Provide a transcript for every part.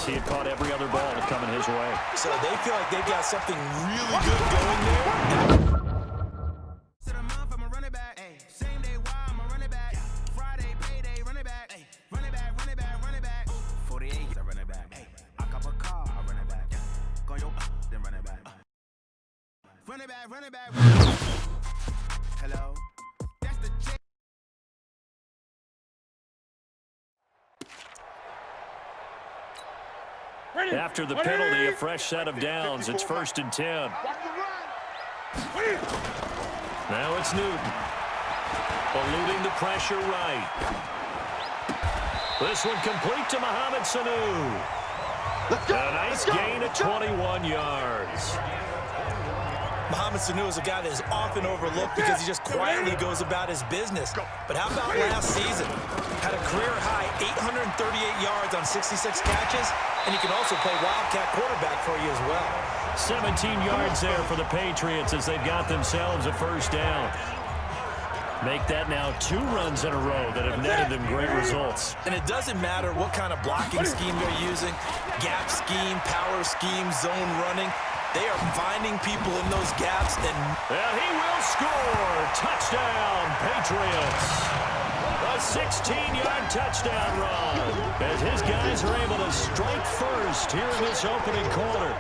He had caught every other ball coming his way. So they feel like they've got something really good going there. Run it back. Hello. That's the After the penalty, a fresh set of downs. It's 1st and 10. Now it's Newton. Eluding the pressure right. This one complete to Mohamed Sanu. A nice gain of 21 yards. Mohamed Sanu is a guy that is often overlooked because he just quietly goes about his business. But how about last season? Had a career-high 838 yards on 66 catches, and he can also play wildcat quarterback for you as well. 17 yards there for the Patriots as they've got themselves a first down. Make that now 2 runs in a row that have netted them great results. And it doesn't matter what kind of blocking scheme they're using, gap scheme, power scheme, zone running. They are finding people in those gaps. And he will score. Touchdown, Patriots. A 16-yard touchdown run as his guys are able to strike first here in this opening quarter.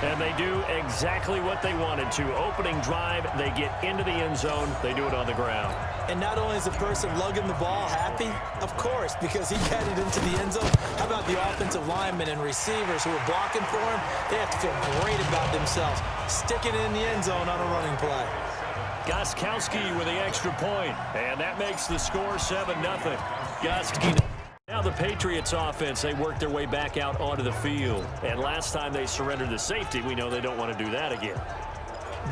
And they do exactly what they wanted to. Opening drive, they get into the end zone. They do it on the ground. And not only is the person lugging the ball happy, of course, because he got it into the end zone. How about the offensive linemen and receivers who are blocking for him? They have to feel great about themselves, sticking it in the end zone on a running play. Gostkowski with the extra point, and that makes the score 7-0. Gostkowski. Now the Patriots offense, they work their way back out onto the field. And last time they surrendered the safety, we know they don't want to do that again.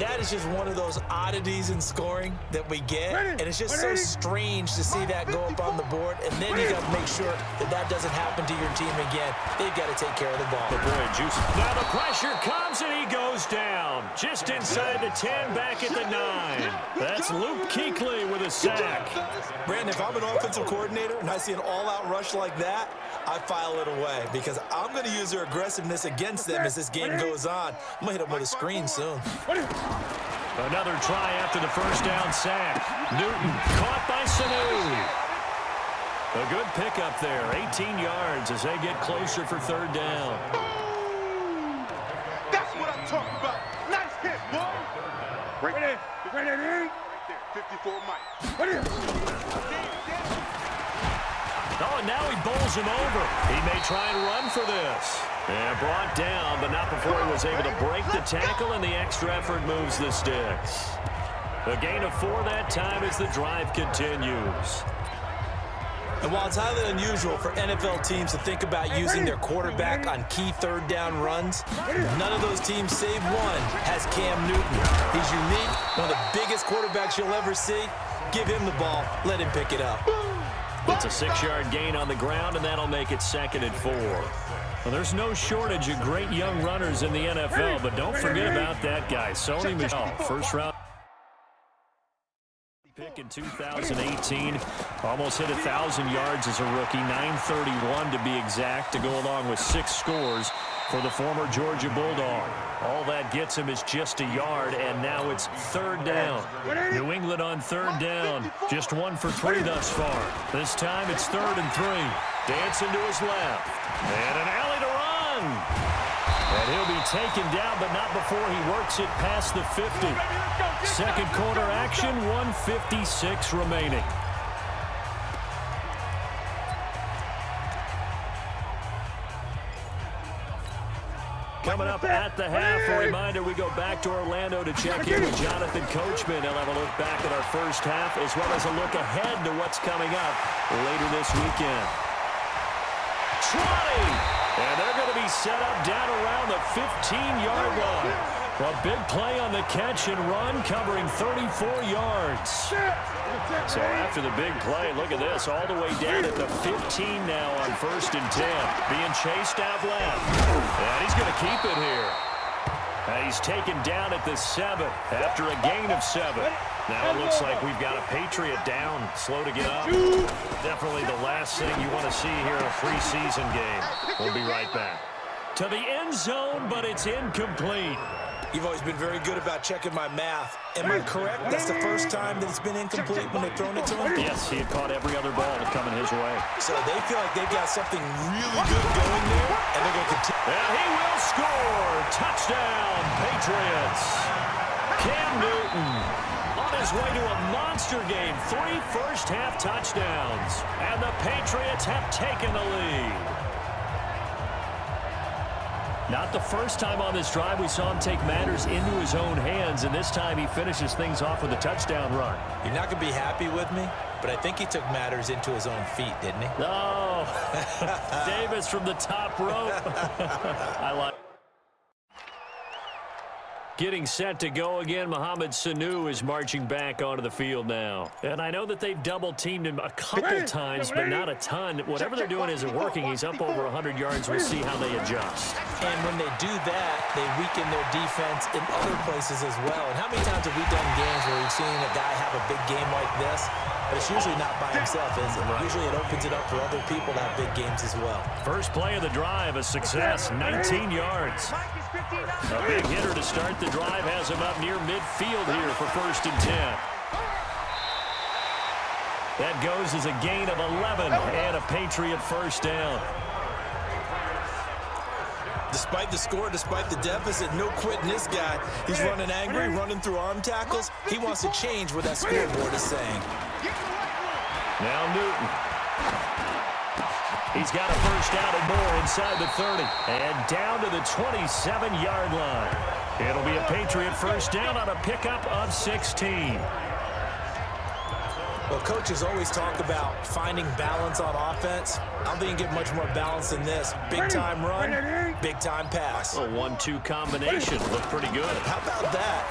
That is just one of those oddities in scoring that we get. And it's just so strange to see that go up on the board. And then you got to make sure that that doesn't happen to your team again. They've got to take care of the ball. The boy, juice. Now the pressure comes and he goes down. Just inside the 10, back at the 9. That's Luke Kuechly with a sack. Brandon, if I'm an offensive coordinator and I see an all-out rush like that, I file it away because I'm going to use their aggressiveness against them as this game goes on. I'm going to hit them with a screen soon. Another try after the first down sack. Newton caught by Sanu. A good pickup there, 18 yards as they get closer for 3rd down. That's what I'm talking about. Nice hit, boy. Right there. Right there. 54 Mike. Oh, and now he bowls him over. He may try and run for this. And brought down, but not before he was able to break the tackle, and the extra effort moves the sticks. A gain of 4 that time as the drive continues. And while it's highly unusual for NFL teams to think about using their quarterback on key 3rd down runs, none of those teams save one has Cam Newton. He's unique, one of the biggest quarterbacks you'll ever see. Give him the ball. Let him pick it up. It's a 6-yard gain on the ground, and that'll make it 2nd and 4. Well, there's no shortage of great young runners in the NFL, but don't forget about that guy, Sony Michel, first-round pick in 2018. Almost hit 1,000 yards as a rookie, 931 to be exact, to go along with 6 scores for the former Georgia Bulldog. All that gets him is just a yard, and now it's 3rd down. New England on 3rd down. Just 1 for 3 thus far. This time it's 3rd and 3. Dancing to his left. And an alley to run. And he'll be taken down, but not before he works it past the 50. Second quarter action, 1:56 remaining. Coming up at the half, a reminder, we go back to Orlando to check in with Jonathan Coachman. He'll have a look back at our first half, as well as a look ahead to what's coming up later this weekend. 20! And they're going to be set up down around the 15-yard line. A big play on the catch and run, covering 34 yards. So after the big play, look at this, all the way down at the 15 now on 1st and 10. Being chased out left. And he's going to keep it here. He's taken down at the 7 after a gain of 7. Now it looks like we've got a Patriot down, slow to get up. Definitely the last thing you want to see here in a preseason game. We'll be right back. to the end zone, but it's incomplete. You've always been very good about checking my math. Am I correct? That's the first time that it's been incomplete when they've thrown it to him? Yes, he had caught every other ball coming his way. So they feel like they've got something really good going there, and they're going to continue. And he will score. Touchdown, Patriots. Cam Newton on his way to a monster game. 3 first-half touchdowns. And the Patriots have taken the lead. Not the first time on this drive we saw him take matters into his own hands, and this time he finishes things off with a touchdown run. You're not going to be happy with me, but I think he took matters into his own feet, didn't he? No. Davis from the top rope. I like getting set to go again. Mohamed Sanu is marching back onto the field now. And I know that they've double-teamed him a couple times, but not a ton. Whatever they're doing isn't working. He's up over 100 yards. We'll see how they adjust. And when they do that, they weaken their defense in other places as well. And how many times have we done games where we've seen a guy have a big game like this? But it's usually not by himself, is it? Usually it opens it up for other people to have big games as well. First play of the drive, a success, 19 yards. A big hitter to start the drive has him up near midfield here for 1st and 10. That goes as a gain of 11 and a Patriot first down. Despite the score, despite the deficit, no quitting this guy. He's running angry, running through arm tackles. He wants to change what that scoreboard is saying. Now Newton. He's got a first down and more inside the 30. And down to the 27-yard line. It'll be a Patriot first down on a pickup of 16. Well, coaches always talk about finding balance on offense. I don't think you get much more balance than this. Big-time run, big-time pass. A 1-2 combination. Looked pretty good. How about that?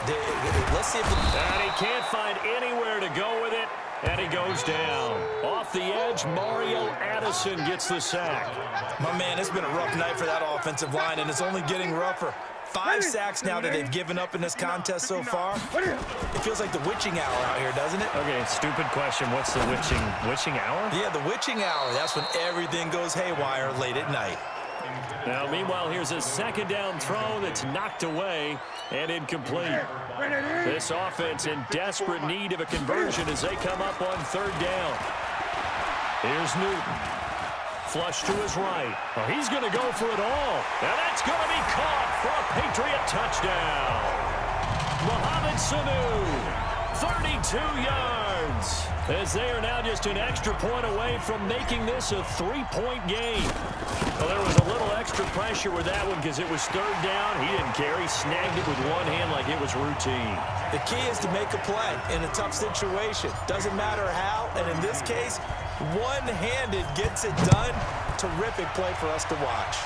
Let's see if and he can't find anywhere to go with it. And he goes down. Off the edge, Mario Addison gets the sack. My man, it's been a rough night for that offensive line, and it's only getting rougher. 5 sacks now that they've given up in this contest so far. It feels like the witching hour out here, doesn't it? Okay, stupid question. What's the witching hour? Yeah, the witching hour. That's when everything goes haywire late at night. Now, meanwhile, here's a second down throw that's knocked away and incomplete. This offense in desperate need of a conversion as they come up on 3rd down. Here's Newton. Flush to his right. Well, he's going to go for it all. And that's going to be caught for a Patriot touchdown. Mohamed Sanu, 32 yards. As they are now just an extra point away from making this a 3-point game. Well, there was a little extra pressure with that one because it was 3rd down. He didn't care. He snagged it with one hand like it was routine. The key is to make a play in a tough situation. Doesn't matter how, and in this case, one-handed gets it done. Terrific play for us to watch.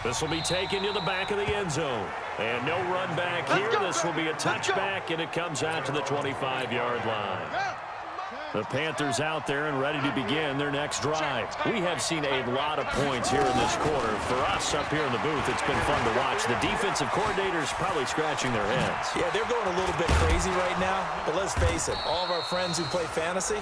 This will be taken to the back of the end zone. And no run back here. This will be a touchback, and it comes out to the 25-yard line. The Panthers out there and ready to begin their next drive. We have seen a lot of points here in this quarter. For us up here in the booth, it's been fun to watch. The defensive coordinators probably scratching their heads. Yeah, they're going a little bit crazy right now. But let's face it, all of our friends who play fantasy,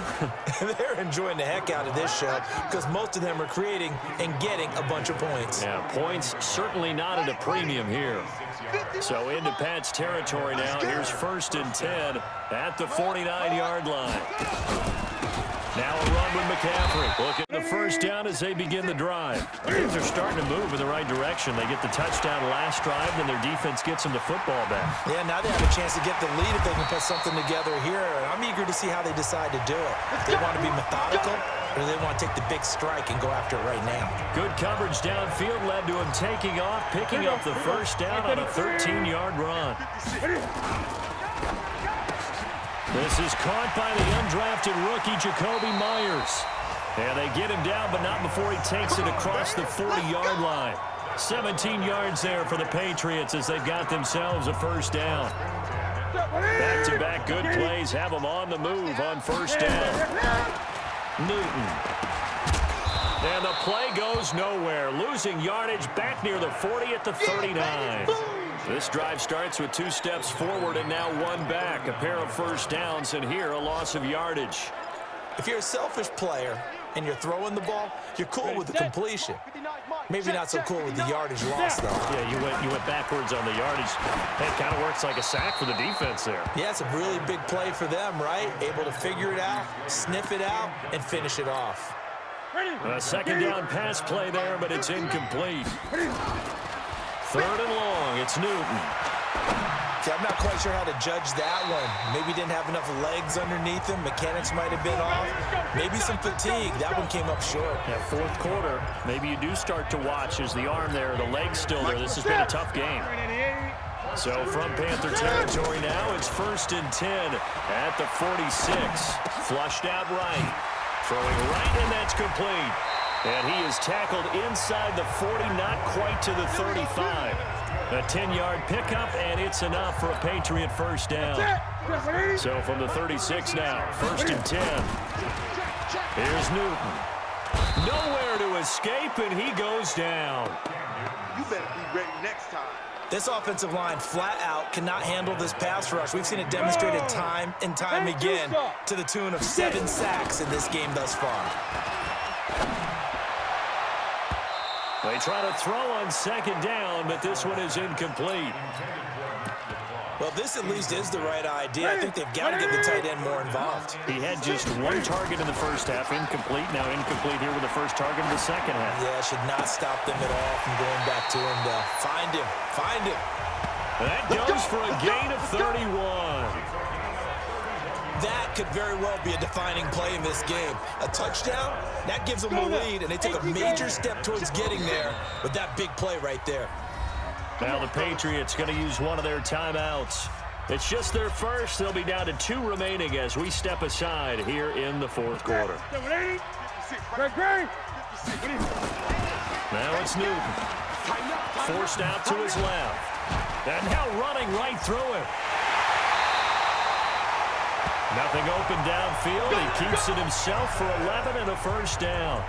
they're enjoying the heck out of this show because most of them are creating and getting a bunch of points. Yeah, points certainly not at a premium here. So into Pat's territory now. Here's 1st and 10 at the 49-yard line. Now a run with McCaffrey. Look at the first down as they begin the drive. Things are starting to move in the right direction. They get the touchdown last drive, then their defense gets them the football back. Yeah, now they have a chance to get the lead if they can put something together here. I'm eager to see how they decide to do it. They want to be methodical, or do they want to take the big strike and go after it right now? Good coverage downfield led to him taking off, picking up the first down on a 13-yard run. This is caught by the undrafted rookie, Jacoby Myers. And they get him down, but not before he takes it across the 40-yard line. 17 yards there for the Patriots as they've got themselves a first down. Back-to-back good plays have them on the move on first down. Newton. And the play goes nowhere. Losing yardage back near the 40 at the 39. This drive starts with 2 steps forward and now 1 back. A pair of first downs, and here a loss of yardage. If you're a selfish player and you're throwing the ball, you're cool with the completion. Maybe not so cool with the yardage loss, though. Yeah, you went backwards on the yardage. It kind of works like a sack for the defense there. Yeah, it's a really big play for them, right? Able to figure it out, sniff it out, and finish it off. A second down pass play there, but it's incomplete. Third and long, it's Newton. See, I'm not quite sure how to judge that one. Maybe didn't have enough legs underneath him. Mechanics might have been off. Maybe some fatigue. That one came up short. Yeah, fourth quarter, maybe you do start to watch as the arm there, the leg's still there. This has been a tough game. So from Panther territory now, it's 1st and 10 at the 46. Flushed out right. Throwing right, and that's complete. And he is tackled inside the 40, not quite to the 35. A 10-yard pickup, and it's enough for a Patriot first down. So from the 36 now, 1st and 10. Here's Newton. Nowhere to escape, and he goes down. You better be ready next time. This offensive line flat out cannot handle this pass rush. We've seen it demonstrated time and time again to the tune of 7 sacks in this game thus far. They try to throw on 2nd down, but this one is incomplete. Well, this at least is the right idea. I think they've got to get the tight end more involved. He had just 1 target in the first half, incomplete. Now incomplete here with the first target in the second half. Yeah, should not stop them at all from going back to him to find him. Find him. That goes for a gain of 31. That could very well be a defining play in this game. A touchdown, that gives them the lead, and they took a major step towards getting there with that big play right there. Now the Patriots going to use one of their timeouts. It's just their first. They'll be down to 2 remaining as we step aside here in the 4th quarter. Now it's Newton. Forced out to his left. And now running right through him. Nothing open downfield. He keeps it himself for 11 and a first down.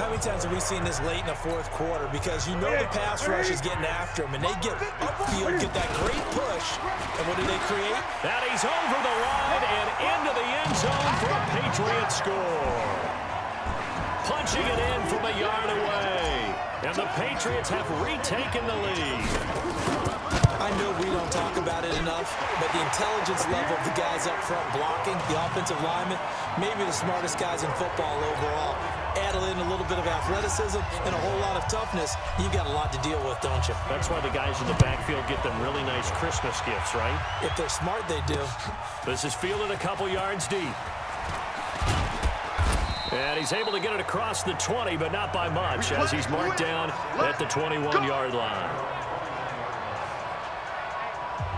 How many times have we seen this late in the 4th quarter? Because you know the pass rush is getting after him, and they get upfield, get that great push, and what do they create? That he's over the line and into the end zone for a Patriot score. Punching it in from a yard away, and the Patriots have retaken the lead. I know we don't talk about it enough, but the intelligence level of the guys up front blocking, the offensive linemen, maybe the smartest guys in football overall. Add in a little bit of athleticism and a whole lot of toughness, you got a lot to deal with, don't you? That's why the guys in the backfield get them really nice Christmas gifts, right? If they're smart, they do. This is fielded a couple yards deep. And he's able to get it across the 20, but not by much, as he's marked down at the 21-yard line.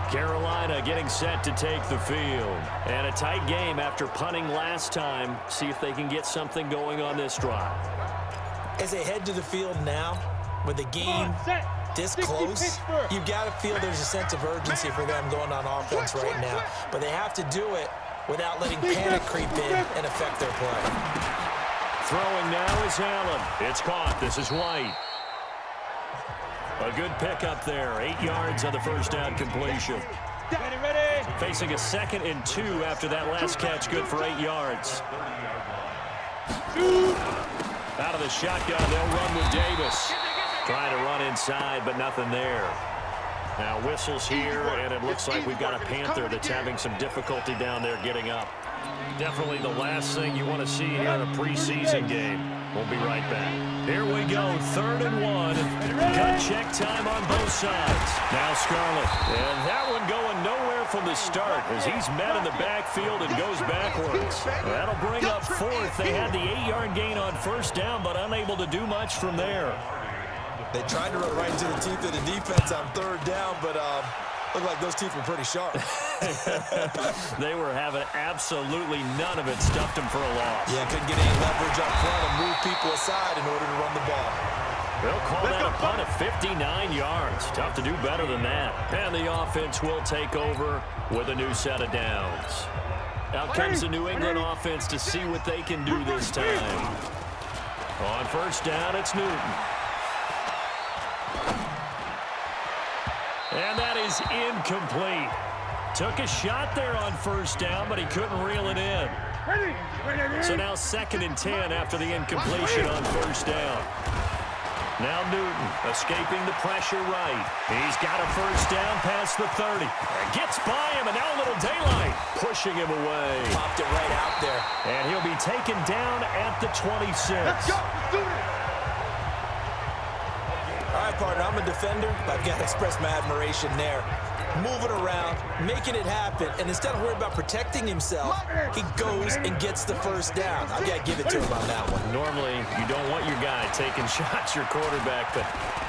Carolina getting set to take the field. And a tight game after punting last time. See if they can get something going on this drive. As they head to the field now, with the game this close, you've got to feel there's a sense of urgency for them going on offense right now. But they have to do it without letting panic creep in and affect their play. Throwing now is Allen. It's caught. This is White. A good pickup there. 8 yards on the first down completion. Facing a 2nd and 2 after that last catch. Good for 8 yards. Out of the shotgun, they'll run with Davis. Trying to run inside, but nothing there. Now whistles here, and it looks like we've got a Panther that's having some difficulty down there getting up. Definitely the last thing you want to see here in a preseason game. We'll be right back. Here we go, 3rd and 1. Cut check time on both sides. Now Scarlett. And that one going nowhere from the start as he's met in the backfield and goes backwards. That'll bring up 4th. They had the 8-yard gain on first down, but unable to do much from there. They tried to run right into the teeth of the defense on 3rd down, but looked like those teeth were pretty sharp. They were having absolutely none of it. Stuffed them for a loss. Yeah, couldn't get any leverage up front and move people aside in order to run the ball. They'll call that a punt of 59 yards. Tough to do better than that. And the offense will take over with a new set of downs. Out comes the New England offense to see what they can do this time. On first down, it's Newton. And that is incomplete. Took a shot there on first down, but he couldn't reel it in. So now 2nd and 10 after the incompletion on first down. Now Newton escaping the pressure right. He's got a first down past the 30. Gets by him, and now a little daylight. Pushing him away. Popped it right out there. And he'll be taken down at the 26. Let's go. Let's do this. All right, partner, I'm a defender, but I've got to express my admiration there. Moving around, making it happen, and instead of worrying about protecting himself, he goes and gets the first down. I've got to give it to him on that one. Normally, you don't want your guy taking shots, your quarterback, but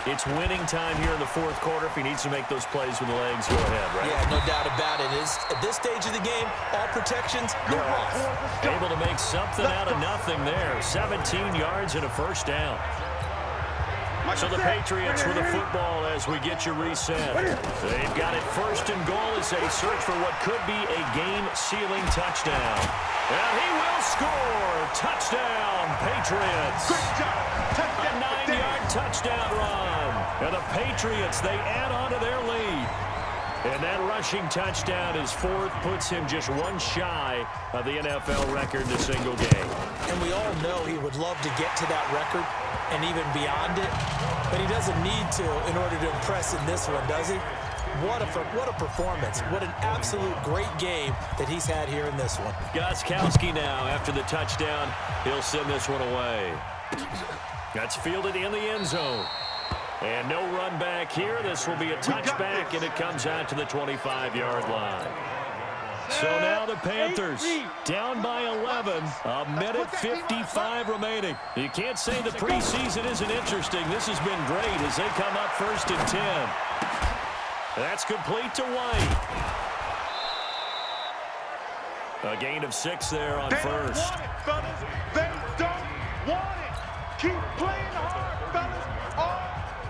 it's winning time here in the fourth quarter. If he needs to make those plays with the legs, go ahead, right? Yeah, no doubt about it. At this stage of the game, all protections, they're off. Able to make something out of nothing there. 17 yards and a first down. So the Patriots with the football as we get you reset. They've got it first and goal as they search for what could be a game-sealing touchdown. And he will score. Touchdown, Patriots. A 9-yard touchdown run. And the Patriots, they add on to their lead. And that rushing touchdown is fourth, puts him just one shy of the NFL record in a single game. And we all know he would love to get to that record and even beyond it, but he doesn't need to in order to impress in this one, does he? What a performance. What an absolute great game that he's had here in this one. Gostkowski now, after the touchdown, he'll send this one away. That's fielded in the end zone. And no run back here. This will be a touchback, and it comes out to the 25-yard line. So now the Panthers down by 11, a minute 55 remaining. You can't say the preseason isn't interesting. This has been great as they come up first and 10. That's complete to White. A gain of 6 there on first. They don't want it, fellas. They don't want it. Keep playing hard, fellas. All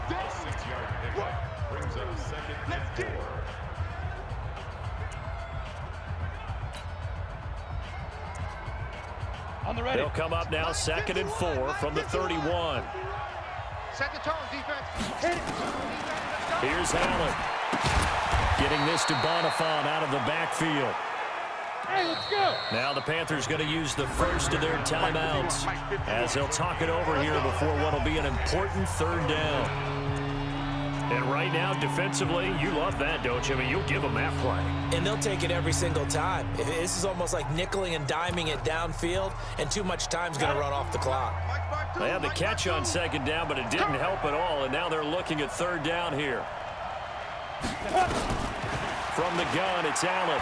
this. 6-yard pickup brings up second. Let's get it. On the ready. They'll come up now second and 4 from the 31. Set the tone, defense. Here's Allen. Getting this to Bonifant out of the backfield. Hey, let's go. Now the Panthers going to use the first of their timeouts as they'll talk it over here before what will be an important third down. And right now, defensively, you love that, don't you? I mean, you'll give them that play. And they'll take it every single time. This is almost like nickeling and diming it downfield, and too much time's going to run off the clock. They had the catch on second down, but it didn't help at all, and now they're looking at third down here. From the gun, it's Allen.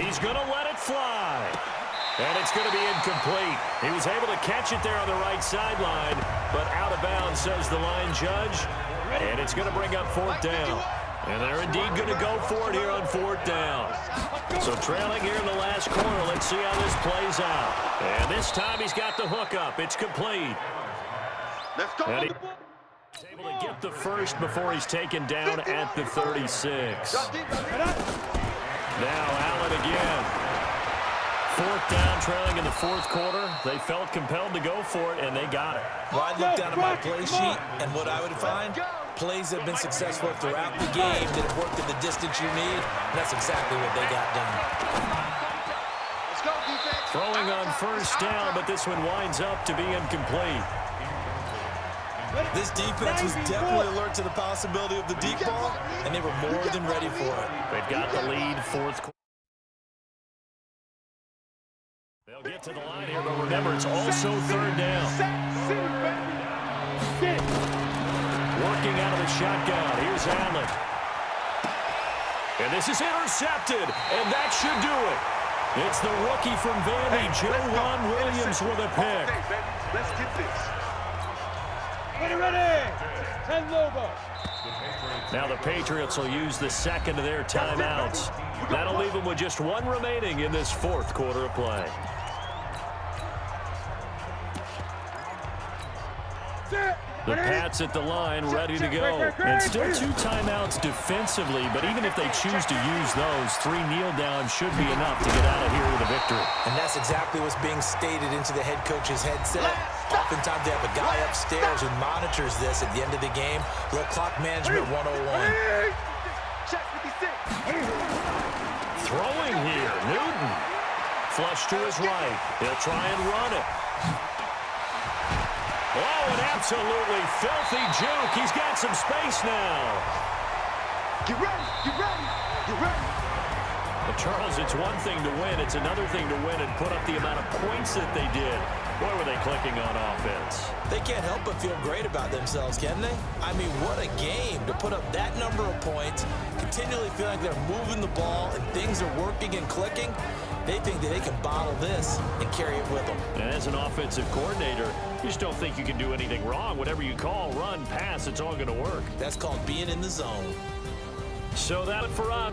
He's going to let it fly. And it's going to be incomplete. He was able to catch it there on the right sideline, but out of bounds, says the line judge. And it's going to bring up fourth down. And they're indeed going to go for it here on fourth down. So trailing here in the last quarter, let's see how this plays out. And this time he's got the hook up. It's complete. Let's go. And he's able to get the first before he's taken down at the 36. Now Allen again. Fourth down, trailing in the fourth quarter. They felt compelled to go for it, and they got it. Well, I look down at my play sheet, and what I would find, plays have been successful throughout the game that have worked at the distance you need, and that's exactly what they got done. Let's go, defense. Throwing on first down, but this one winds up to be incomplete. This defense was definitely alert to the possibility of the deep ball, and they were more than ready for it. They've got the lead, fourth quarter. They'll get to the line here, but remember, it's also third down. Working out of the shotgun. Here's Allen. And this is intercepted, and that should do it. It's the rookie from Vandy, Joe Williams, with a pick. Let's get this. Ready. 10 Lobos. Now the Patriots will use the second of their timeouts. That'll leave them with just one remaining in this fourth quarter of play. The Pats at the line, ready to go. And still 2 timeouts defensively, but even if they choose to use those, 3 kneel downs should be enough to get out of here with a victory. And that's exactly what's being stated into the head coach's headset. Oftentimes they have a guy upstairs who monitors this at the end of the game. Little clock management 101. Throwing here, Newton. Flush to his right. He'll try and run it. Oh, an absolutely filthy juke. He's got some space now. Get ready, get ready, get ready. But Charles, it's one thing to win. It's another thing to win and put up the amount of points that they did. Boy, were they clicking on offense. They can't help but feel great about themselves, can they? I mean, what a game to put up that number of points, continually feel like they're moving the ball and things are working and clicking. They think that they can bottle this and carry it with them. And as an offensive coordinator, you just don't think you can do anything wrong. Whatever you call, run, pass, it's all going to work. That's called being in the zone. So that's it for us.